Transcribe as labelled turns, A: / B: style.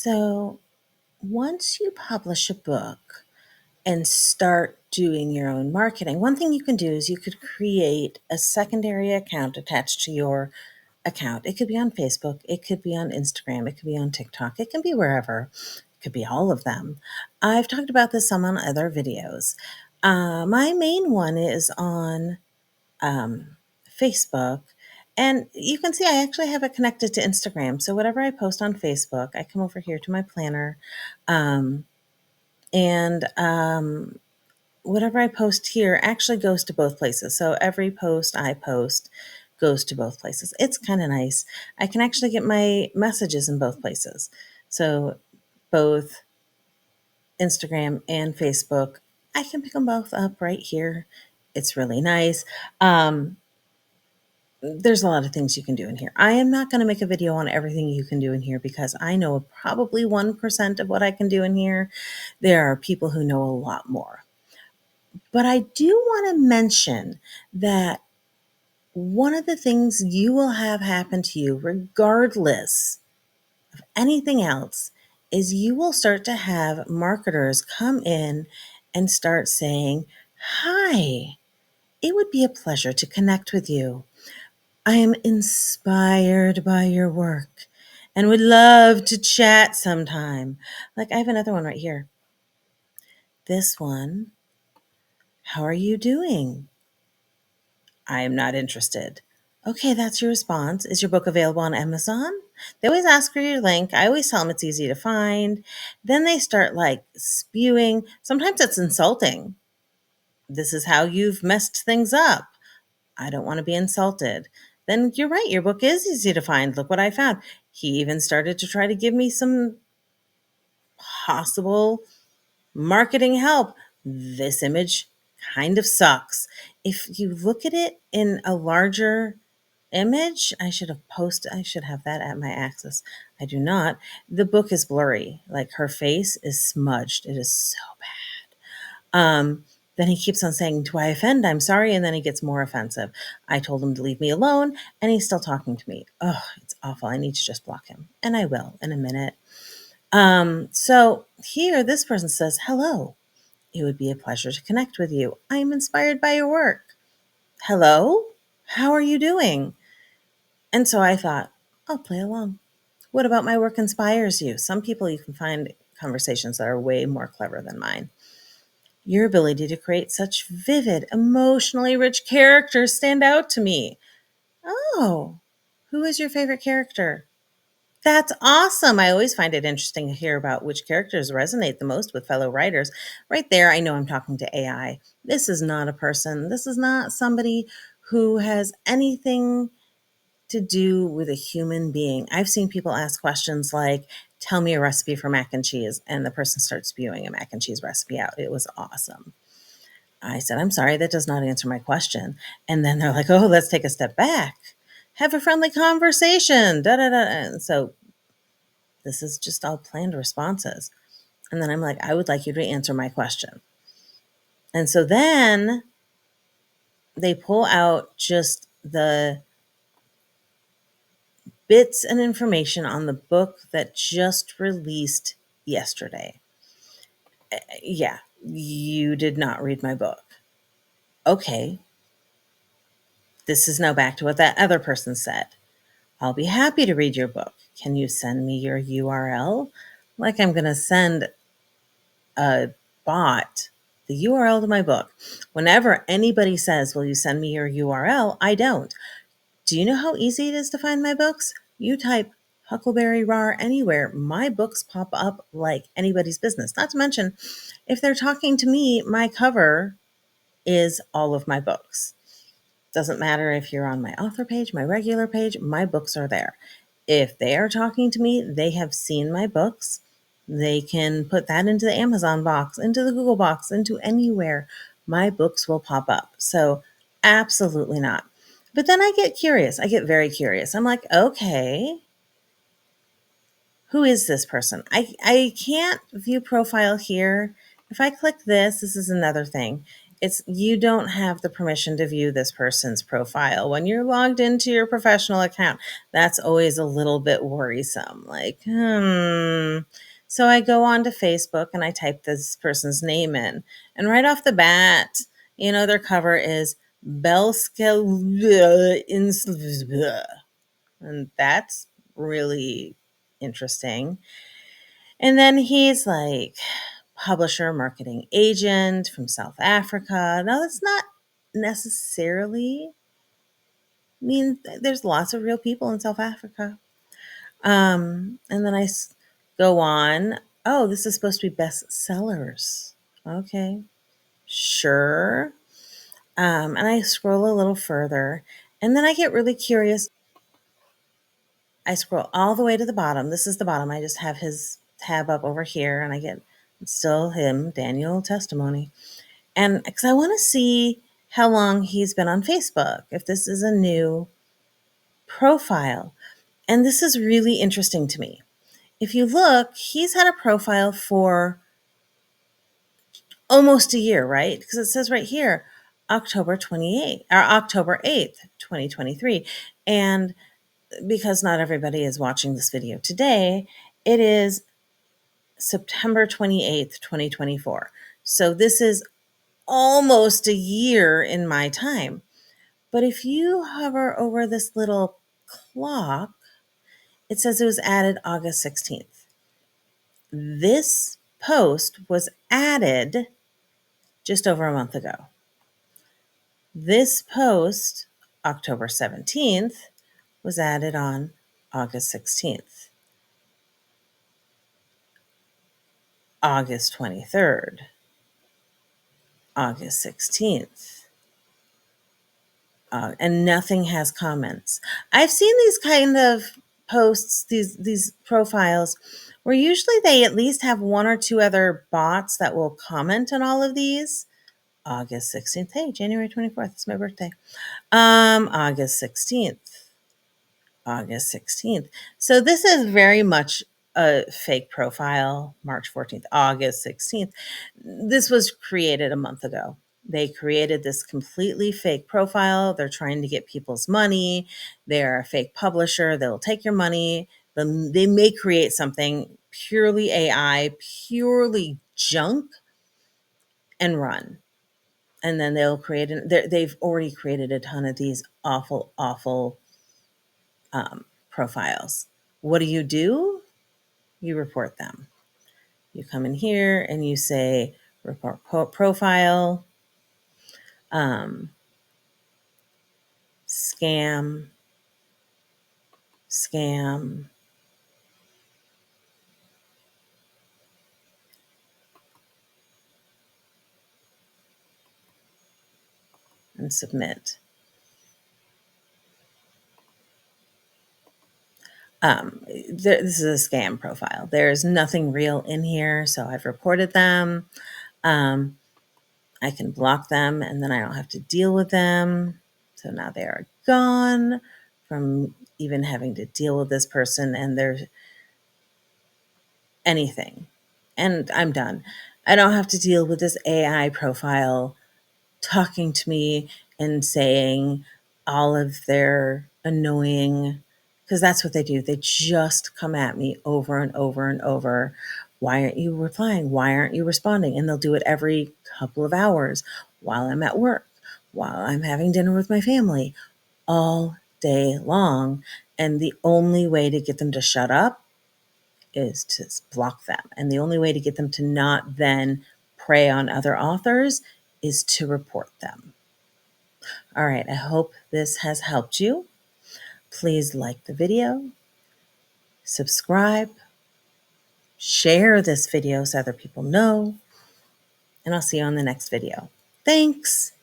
A: So, once you publish a book and start doing your own marketing, one thing you can do is you could create a secondary account attached to your account. It could be on Facebook, it could be on Instagram, it could be on TikTok, it can be wherever, it could be all of them. I've talked about this some on other videos. My main one is on Facebook. And you can see I actually have it connected to Instagram. So whatever I post on Facebook, I come over here to my planner. Um, and whatever I post here actually goes to both places. So every post I post goes to both places. It's kind of nice. I can actually get my messages in both places. So both Instagram and Facebook, I can pick them both up right here. It's really nice. There's a lot of things you can do in here. I am not going to make a video on everything you can do in here because I know probably 1% of what I can do in here. There are people who know a lot more. But I do want to mention that one of the things you will have happen to you, regardless of anything else, is you will start to have marketers come in and start saying, "Hi, it would be a pleasure to connect with you. I am inspired by your work and would love to chat sometime." Like I have another one right here. This one, "How are you doing? I am not interested." Okay, that's your response. Is your book available on Amazon? They always ask for your link. I always tell them it's easy to find. Then they start like spewing. Sometimes it's insulting. "This is how you've messed things up. I don't want to be insulted." Then you're right. Your book is easy to find. Look what I found. He even started to try to give me some possible marketing help. "This image kind of sucks." If you look at it in a larger image, I should have that at my axis. I do not. The book is blurry. Like her face is smudged. It is so bad. Then he keeps on saying, "Do I offend? I'm sorry." And then he gets more offensive. I told him to leave me alone, and he's still talking to me. Oh, it's awful. I need to just block him. And I will in a minute. So here, this person says, "Hello. It would be a pleasure to connect with you. I am inspired by your work." Hello? How are you doing? And so I thought, I'll play along. What about my work inspires you? Some people you can find conversations that are way more clever than mine. Your ability to create such vivid, emotionally rich characters stand out to me. Oh, who is your favorite character? That's awesome. I always find it interesting to hear about which characters resonate the most with fellow writers. Right there, I know I'm talking to AI. This is not a person. This is not somebody who has anything to do with a human being. I've seen people ask questions like, "Tell me a recipe for mac and cheese," and the person starts spewing a mac and cheese recipe out. It was awesome. I said, "I'm sorry, that does not answer my question." And then they're like, "Oh, let's take a step back. Have a friendly conversation." Da da da. And so this is just all planned responses. And then I'm like, "I would like you to answer my question." And so then they pull out just the bits and information on the book that just released yesterday. Yeah, you did not read my book. Okay, this is now back to what that other person said. "I'll be happy to read your book. Can you send me your URL?" Like I'm going to send a bot the URL to my book. Whenever anybody says, "Will you send me your URL?" I don't. Do you know how easy it is to find my books? You type Huckleberry RAR anywhere. My books pop up like anybody's business. Not to mention, if they're talking to me, my cover is all of my books. Doesn't matter if you're on my author page, my regular page, my books are there. If they are talking to me, they have seen my books. They can put that into the Amazon box, into the Google box, into anywhere. My books will pop up. So, absolutely not. But then I get curious. I get very curious. I'm like, okay, who is this person? I can't view profile here. If I click this is another thing. It's you don't have the permission to view this person's profile when you're logged into your professional account. That's always a little bit worrisome. Like, So I go on to Facebook and I type this person's name in, and right off the bat, their cover is Belska, and that's really interesting. And then he's like, publisher, marketing agent from South Africa. Now, that's not necessarily mean there's lots of real people in South Africa. And then go on. Oh, this is supposed to be bestsellers. Okay, sure. And I scroll a little further, and then I get really curious. I scroll all the way to the bottom. This is the bottom. I just have his tab up over here, and I get still him, Daniel Testimony. And because I want to see how long he's been on Facebook, if this is a new profile. And this is really interesting to me. If you look, he's had a profile for almost a year, right? Because it says right here, October 8th, 2023. And because not everybody is watching this video today, it is September 28th, 2024. So this is almost a year in my time. But if you hover over this little clock, it says it was added August 16th. This post was added just over a month ago. This post, October 17th, was added on August 16th. August 23rd, August 16th. And nothing has comments. I've seen these kind of posts, these profiles, where usually they at least have one or two other bots that will comment on all of these. August 16th. Hey, January 24th. It's my birthday. August 16th. August 16th. So this is very much a fake profile. March 14th, August 16th. This was created a month ago. They created this completely fake profile. They're trying to get people's money. They're a fake publisher. They'll take your money. They may create something purely AI, purely junk, and run. And then they'll create they've already created a ton of these awful profiles. What do? You report them. You come in here and you say report profile, scam, scam, and submit. This is a scam profile. There's nothing real in here, so I've reported them. I can block them, and then I don't have to deal with them. So now they are gone from even having to deal with this person and their anything. And I'm done. I don't have to deal with this AI profile talking to me and saying all of their annoying, because that's what they do. They just come at me over and over and over. Why aren't you replying? Why aren't you responding? And they'll do it every couple of hours while I'm at work, while I'm having dinner with my family, all day long. And the only way to get them to shut up is to block them. And the only way to get them to not then prey on other authors is to report them. All right, I hope this has helped you. Please like the video, subscribe, share this video so other people know, and I'll see you on the next video. Thanks.